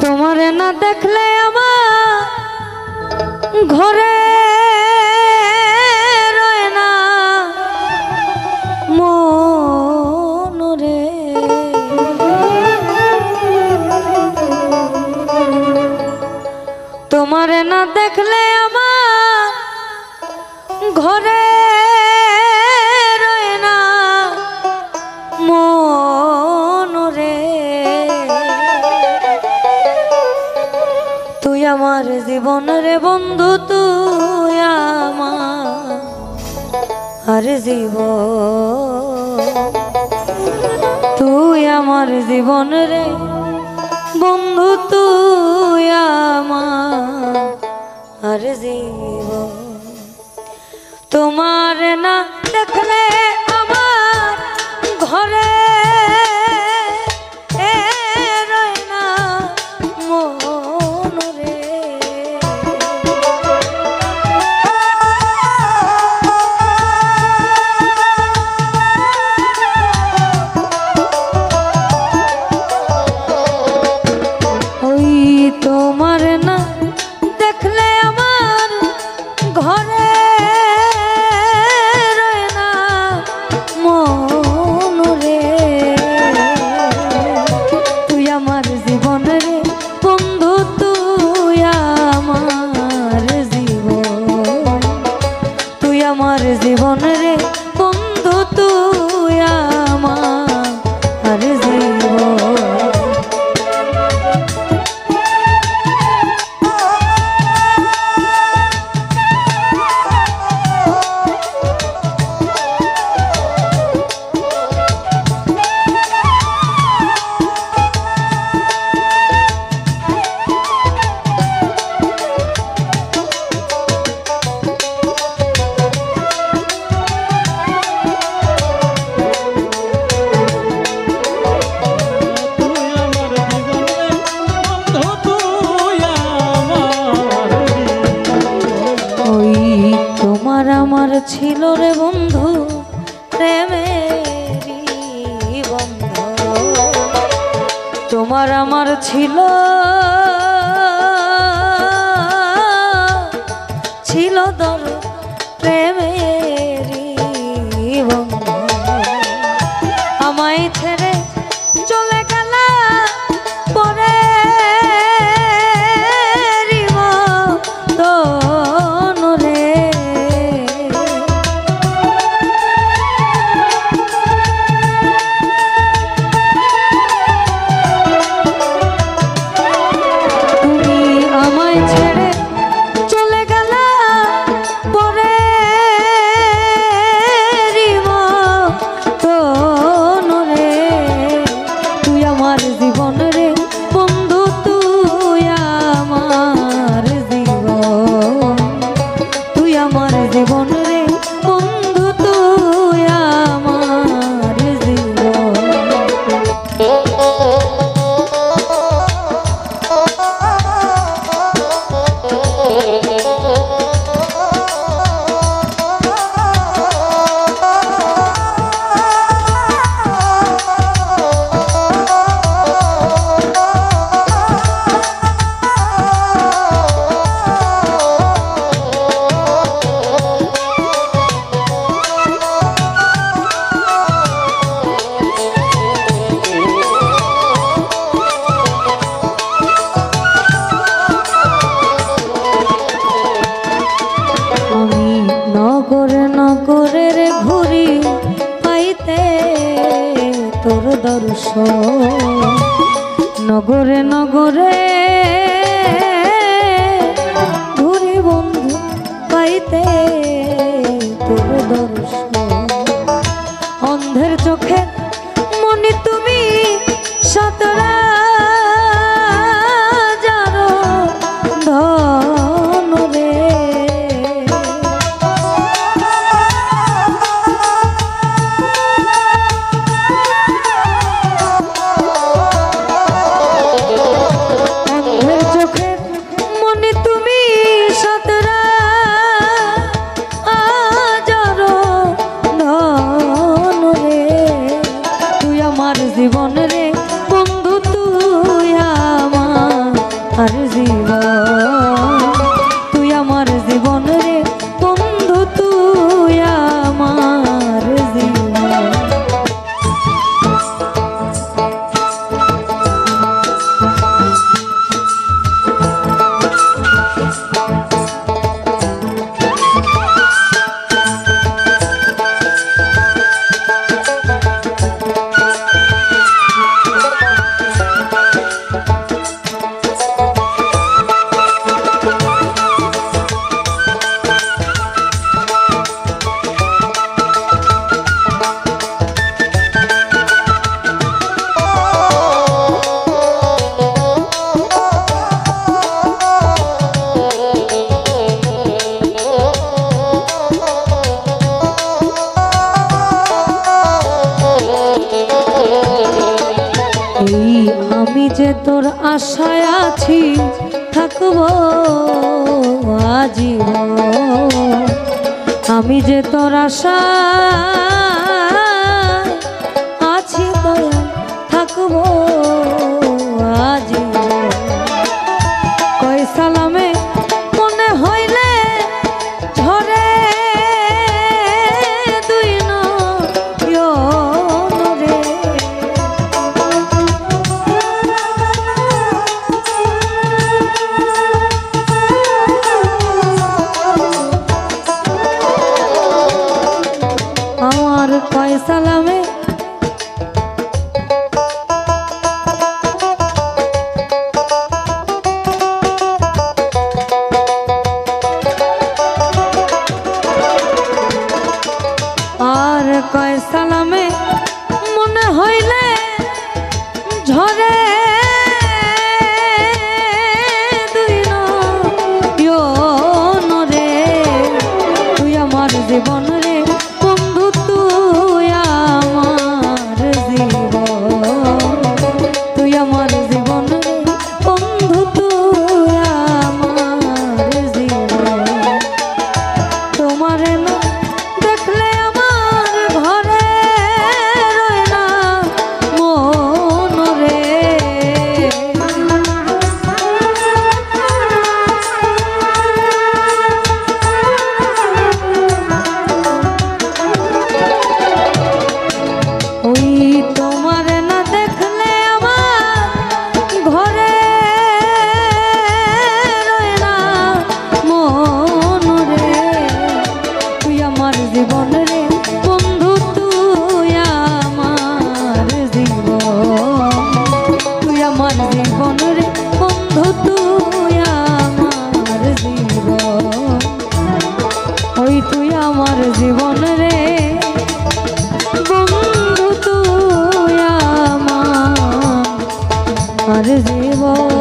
তোমারে না দেখলে আমার ঘরে রয় না মন রে। তোমারে না দেখলে আমার ঘরে রয় না মন রে। তুই আমার জীবন রে বন্ধু, তুই আমার জীবন, তুই আমার জীবন রে বন্ধু, তুই আমার জীবন। তোমার না দেখলে আমার ঘরে রয় না মন রে। ওই তোমার না দেখলে আমার ঘরে রয় না মন রে। তুই আমার জীবন রে বন্ধু, তুই আমার জীবন, তুই আমার জীবন রে বন্ধু, তুই আমার জীবন। আমার ছিল রে বন্ধু প্রেমেরই বন্ধ, তোমার আমার ছিল ছিল দর প্রেমেরই বন্ধ। আমায় ছেড়ে চলে গেল পরে নগরের ঘুরি পাইতে তোর দর্শন, নগরে নগরে ঘুরি বন্ধু পাইতে তোর দর্শন। অন্ধের চোখে মনি তুমি সতরা জানো ধন রে। জীবন রে বন্ধু, তুই ওই আমি যে তোর আশায় আছি থাকবো আজীবন, আমি যে তোর আশায় আছি দয়াল থাকবো আজীবন। কয় সালামে মনে হইলে ঝরে দুই নয়নরে, আমার কয় সালামে আর কয় সালামে মনে হইলে ঝরে দুই নয়নরে, তুই আমার জীবন রে বন্ধু, তুই আমার জীবন, তুই আমার জীবন রে বন্ধু, তুই আমার জীবন। তোমার না দেখলে আমার ঘরে রয় না মন রে, ওই তোমার না দেখলে আমার ঘরে রয় না মন রে, তুই আমার জীবন রে বন্ধু, তুই আমার জীবন, তুই আমার জীবন রে বন্ধু, তুই আমার জীবন, ওই তুই আমার জীবন রে বন্ধু, তুই আমার জীবন।